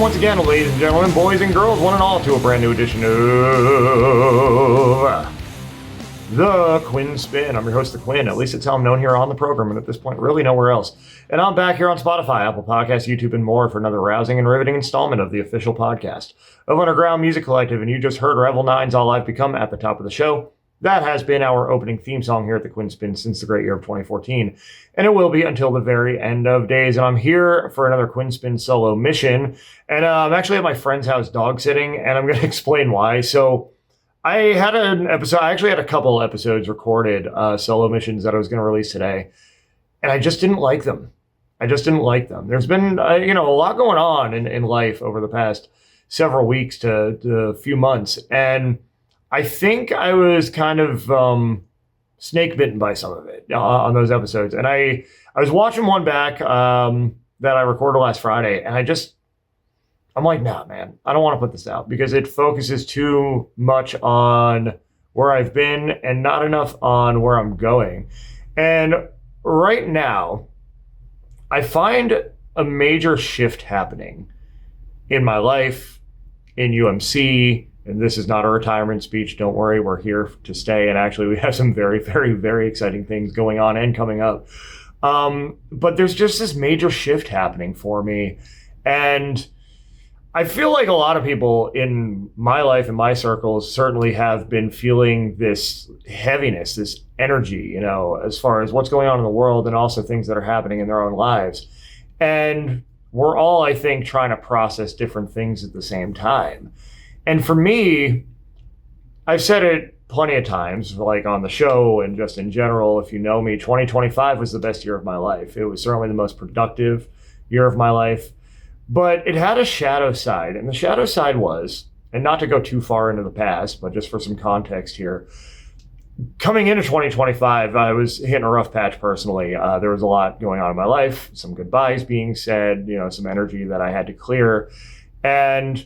once again, ladies and gentlemen, boys and girls, one and all, to a brand new edition of The Quinn Spin. I'm your host, The Quinn. At least it's how I'm known here on the program, and at this point, really nowhere else. And I'm back here on Spotify, Apple Podcasts, YouTube, and more for another rousing and riveting installment of the official podcast of Underground Music Collective. And you just heard Revel 9's All I've Become at the top of the show. That has been our opening theme song here at the Quinn Spin since the great year of 2014. And it will be until the very end of days. And I'm here for another Quinn Spinn Solo Mission. And I'm actually at my friend's house dog sitting, and I'm going to explain why. So I had an episode, I actually had a couple episodes recorded, solo missions that I was going to release today. And I just didn't like them. There's been, a lot going on in life over the past several weeks to a few months. And I think I was kind of snake bitten by some of it on those episodes. And I was watching one back that I recorded last Friday, and I'm like, nah, man, I don't want to put this out because it focuses too much on where I've been and not enough on where I'm going. And right now, I find a major shift happening in my life, in UMC. And this is not a retirement speech. Don't worry, we're here to stay. And actually, we have some very, very, very exciting things going on and coming up. But there's just this major shift happening for me. And I feel like a lot of people in my life, in my circles, certainly have been feeling this heaviness, this energy, as far as what's going on in the world and also things that are happening in their own lives. And we're all, I think, trying to process different things at the same time. And for me, I've said it plenty of times, like on the show and just in general, if you know me, 2025 was the best year of my life. It was certainly the most productive year of my life, but it had a shadow side. And the shadow side was, and not to go too far into the past, but just for some context here, coming into 2025, I was hitting a rough patch personally. There was a lot going on in my life, some goodbyes being said, some energy that I had to clear. And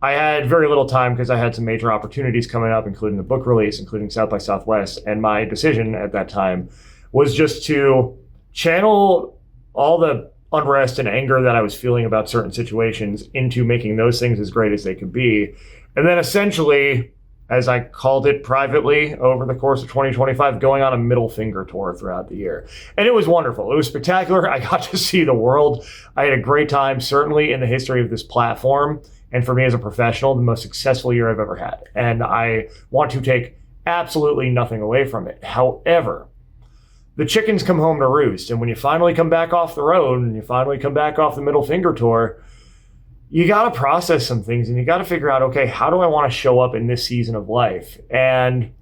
I had very little time because I had some major opportunities coming up, including the book release, including South by Southwest. And my decision at that time was just to channel all the unrest and anger that I was feeling about certain situations into making those things as great as they could be. And then essentially, as I called it privately over the course of 2025, going on a middle finger tour throughout the year. And it was wonderful. It was spectacular. I got to see the world. I had a great time, certainly in the history of this platform. And for me as a professional, the most successful year I've ever had. And I want to take absolutely nothing away from it. However, the chickens come home to roost. And when you finally come back off the road and you finally come back off the middle finger tour, you got to process some things and you got to figure out, okay, how do I want to show up in this season of life? And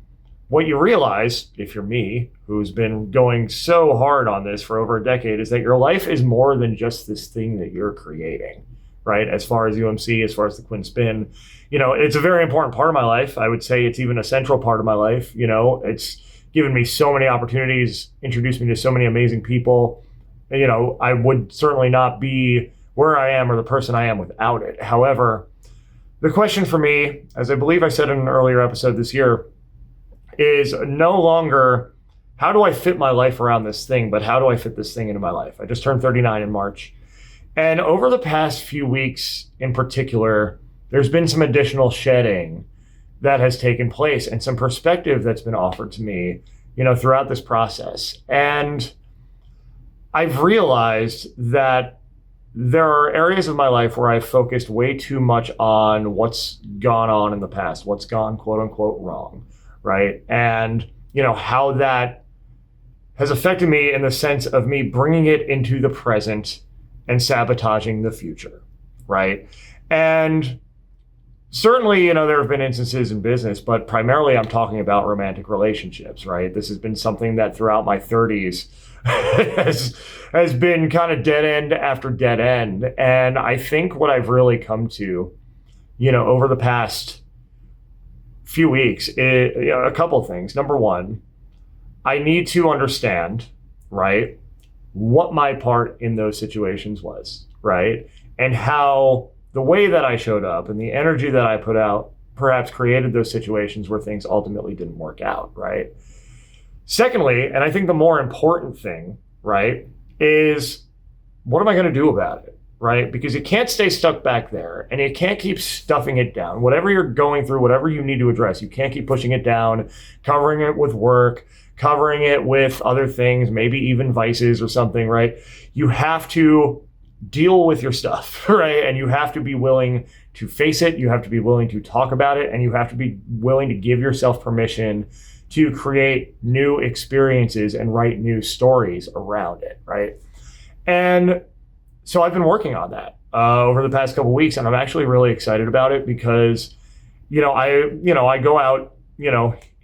what you realize, if you're me, who's been going so hard on this for over a decade, is that your life is more than just this thing that you're creating. Right? As far as UMC, as far as the Quinn Spinn, it's a very important part of my life. I would say it's even a central part of my life. It's given me so many opportunities, introduced me to so many amazing people. I would certainly not be where I am or the person I am without it. However, the question for me, as I believe I said in an earlier episode this year, is no longer how do I fit my life around this thing, but how do I fit this thing into my life? I just turned 39 in March. And over the past few weeks in particular, there's been some additional shedding that has taken place and some perspective that's been offered to me, throughout this process. And I've realized that there are areas of my life where I've focused way too much on what's gone on in the past, what's gone quote unquote wrong, right? And, how that has affected me in the sense of me bringing it into the present and sabotaging the future, right? And certainly, there have been instances in business, but primarily I'm talking about romantic relationships, right? This has been something that throughout my 30s has been kind of dead end after dead end. And I think what I've really come to, over the past few weeks, is a couple of things. Number one, I need to understand, right, what my part in those situations was, right? And how the way that I showed up and the energy that I put out perhaps created those situations where things ultimately didn't work out, right? Secondly, and I think the more important thing, right, is what am I going to do about it, right? Because you can't stay stuck back there and you can't keep stuffing it down. Whatever you're going through, whatever you need to address, you can't keep pushing it down, covering it with work, covering it with other things, maybe even vices or something, right? You have to deal with your stuff, right? And you have to be willing to face it. You have to be willing to talk about it. And you have to be willing to give yourself permission to create new experiences and write new stories around it, right? And so I've been working on that over the past couple of weeks, and I'm actually really excited about it because, I go out,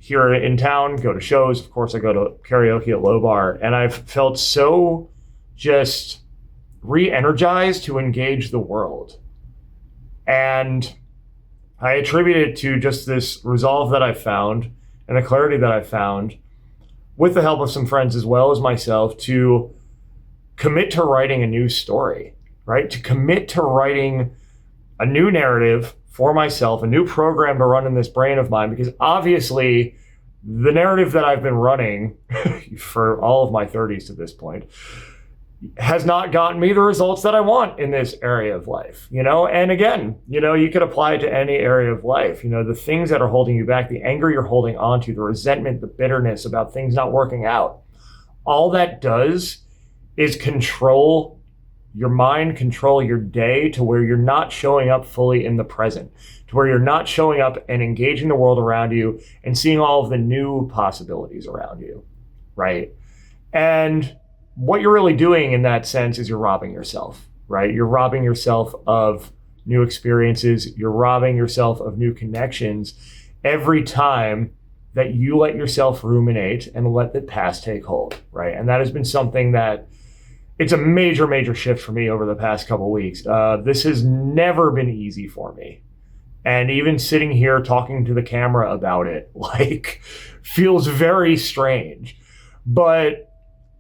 here in town, go to shows. Of course, I go to karaoke at Low Bar, and I've felt so just re-energized to engage the world. And I attribute it to just this resolve that I found and the clarity that I found with the help of some friends as well as myself to commit to writing a new story, right? To commit to writing a new narrative for myself, a new program to run in this brain of mine, because obviously the narrative that I've been running for all of my 30s to this point has not gotten me the results that I want in this area of life, And again, you could apply it to any area of life, the things that are holding you back, the anger you're holding on to, the resentment, the bitterness about things not working out. All that does is control your mind, control your day to where you're not showing up fully in the present, to where you're not showing up and engaging the world around you and seeing all of the new possibilities around you, right? And what you're really doing in that sense is you're robbing yourself, right? You're robbing yourself of new experiences. You're robbing yourself of new connections every time that you let yourself ruminate and let the past take hold, right? And that has been something that it's a major, major shift for me over the past couple of weeks. This has never been easy for me. And even sitting here talking to the camera about it, feels very strange. But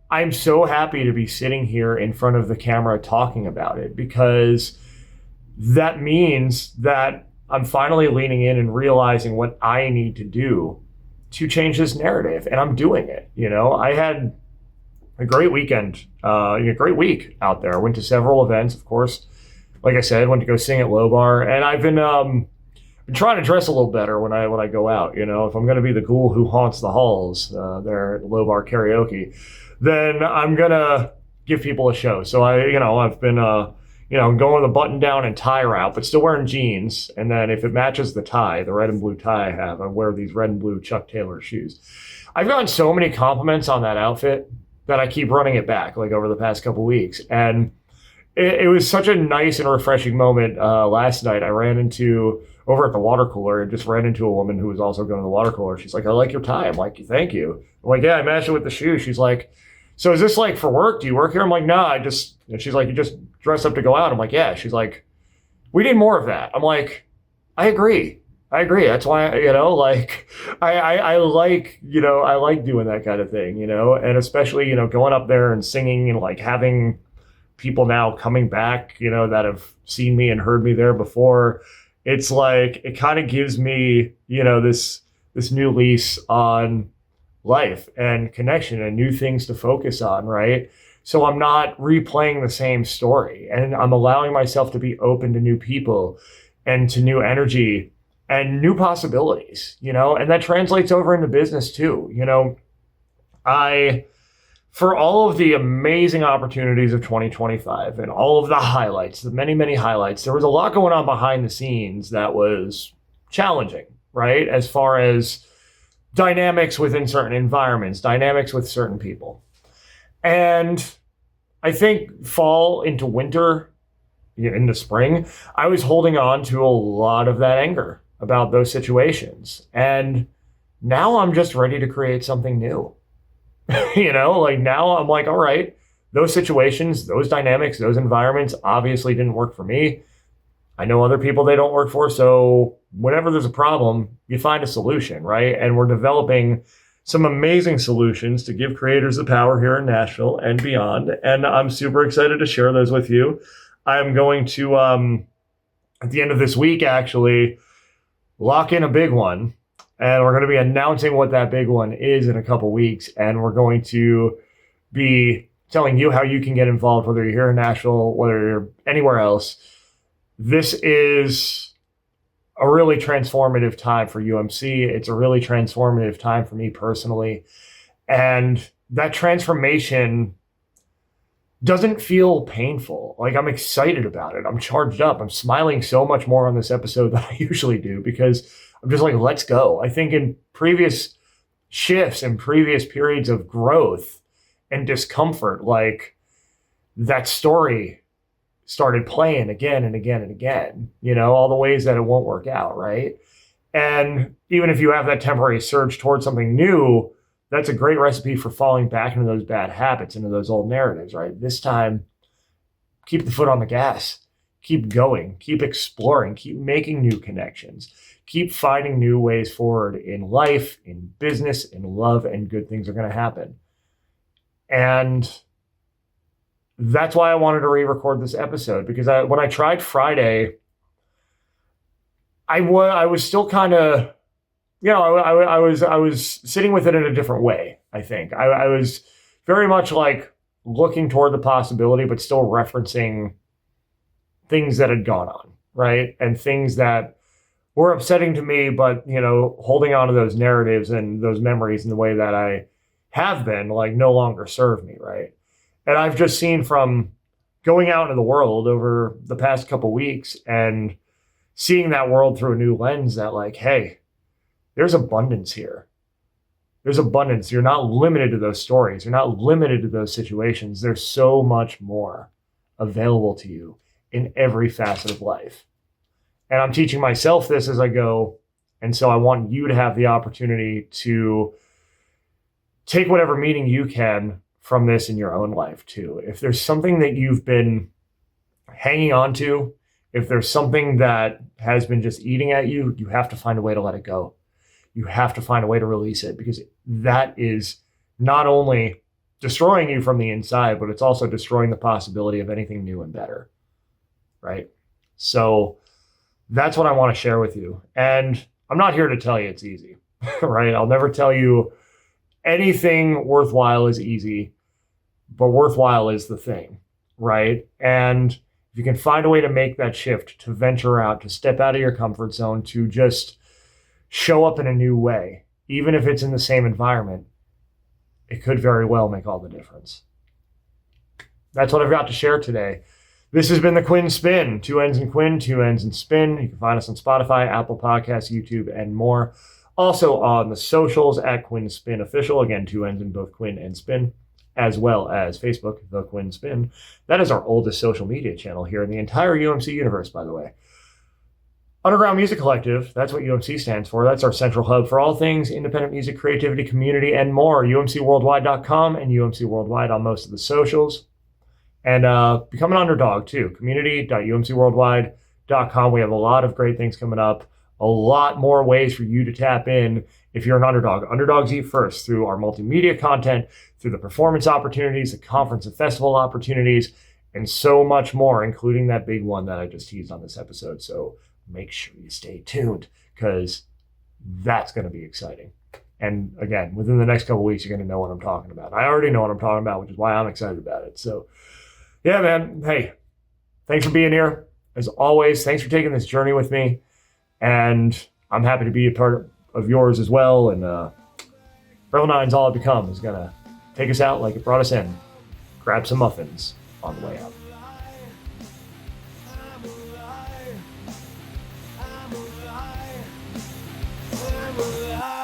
I'm so happy to be sitting here in front of the camera talking about it, because that means that I'm finally leaning in and realizing what I need to do to change this narrative. And I'm doing it. I had a great weekend, a great week out there. I went to several events, of course. Like I said, went to go sing at Low Bar, and I've been trying to dress a little better when I go out. If I'm going to be the ghoul who haunts the halls there at Low Bar karaoke, then I'm going to give people a show. So I've been, going the button down and tie route, but still wearing jeans. And then if it matches the tie, the red and blue tie I have, I wear these red and blue Chuck Taylor shoes. I've gotten so many compliments on that outfit that I keep running it back over the past couple weeks. And it was such a nice and refreshing moment. Last night, I ran into, over at the water cooler, and just ran into a woman who was also going to the water cooler. She's like, "I like your tie." I'm like, "Thank you." I'm like, "Yeah, I matched it with the shoes." She's like, "So is this for work? Do you work here?" I'm like, "No, and she's like, "You just dress up to go out?" I'm like, "Yeah." She's like, "We need more of that." I'm like, I agree. That's why, I like doing that kind of thing, and especially, going up there and singing and having people now coming back, that have seen me and heard me there before. It's it kind of gives me, this new lease on life and connection and new things to focus on, right? So I'm not replaying the same story, and I'm allowing myself to be open to new people and to new energy and new possibilities, and that translates over into business too. For all of the amazing opportunities of 2025 and all of the highlights, the many, many highlights, there was a lot going on behind the scenes that was challenging, right? As far as dynamics within certain environments, dynamics with certain people. And I think fall into winter, into spring, I was holding on to a lot of that anger about those situations. And now I'm just ready to create something new. Now I'm like, all right, those situations, those dynamics, those environments obviously didn't work for me. I know other people they don't work for. So whenever there's a problem, you find a solution, right? And we're developing some amazing solutions to give creators the power here in Nashville and beyond. And I'm super excited to share those with you. I'm going to, at the end of this week, actually, lock in a big one. And we're going to be announcing what that big one is in a couple weeks. And we're going to be telling you how you can get involved, whether you're here in Nashville, whether you're anywhere else. This is a really transformative time for UMC. It's a really transformative time for me personally. And that transformation doesn't feel painful. Like, I'm excited about it. I'm charged up. I'm smiling so much more on this episode than I usually do because I'm just like, let's go. I think in previous shifts and previous periods of growth and discomfort, like, that story started playing again and again and again, all the ways that it won't work out, right? And even if you have that temporary surge towards something new, that's a great recipe for falling back into those bad habits, into those old narratives, right? This time, keep the foot on the gas. Keep going. Keep exploring. Keep making new connections. Keep finding new ways forward in life, in business, in love, and good things are going to happen. And that's why I wanted to re-record this episode, because when I tried Friday, I was still kind of, I was sitting with it in a different way. I think I was very much like looking toward the possibility, but still referencing things that had gone on, right? And things that were upsetting to me, but, holding on to those narratives and those memories in the way that I have been, like, no longer serve me, right? And I've just seen from going out into the world over the past couple weeks and seeing that world through a new lens that, like, hey, there's abundance here. There's abundance. You're not limited to those stories. You're not limited to those situations. There's so much more available to you in every facet of life. And I'm teaching myself this as I go. And so I want you to have the opportunity to take whatever meaning you can from this in your own life too. If there's something that you've been hanging on to, if there's something that has been just eating at you, you have to find a way to let it go. You have to find a way to release it, because that is not only destroying you from the inside, but it's also destroying the possibility of anything new and better, right? So that's what I want to share with you. And I'm not here to tell you it's easy, right? I'll never tell you anything worthwhile is easy, but worthwhile is the thing, right? And if you can find a way to make that shift, to venture out, to step out of your comfort zone, to just show up in a new way, even if it's in the same environment, it could very well make all the difference. That's what I've got to share today. This has been the Quinn Spin. 2 N's in Quinn, 2 N's in Spin. You can find us on Spotify, Apple Podcasts, YouTube, and more. Also on the socials at Quinn Spin Official. Again, 2 N's in both Quinn and Spin, as well as Facebook, The Quinn Spin. That is our oldest social media channel here in the entire UMC universe, by the way. Underground Music Collective, that's what UMC stands for. That's our central hub for all things independent music, creativity, community, and more. UMCworldwide.com and UMC Worldwide on most of the socials. And become an underdog, too. Community.umcworldwide.com. We have a lot of great things coming up. A lot more ways for you to tap in if you're an underdog. Underdogs eat first through our multimedia content, through the performance opportunities, the conference and festival opportunities, and so much more, including that big one that I just teased on this episode. So make sure you stay tuned, because that's going to be exciting. And again, within the next couple of weeks, you're going to know what I'm talking about. I already know what I'm talking about, which is why I'm excited about it. So yeah, man. Hey, thanks for being here. As always, thanks for taking this journey with me. And I'm happy to be a part of yours as well. And Revel 9's All It Become is going to take us out like it brought us in. Grab some muffins on the way out. I'm alive.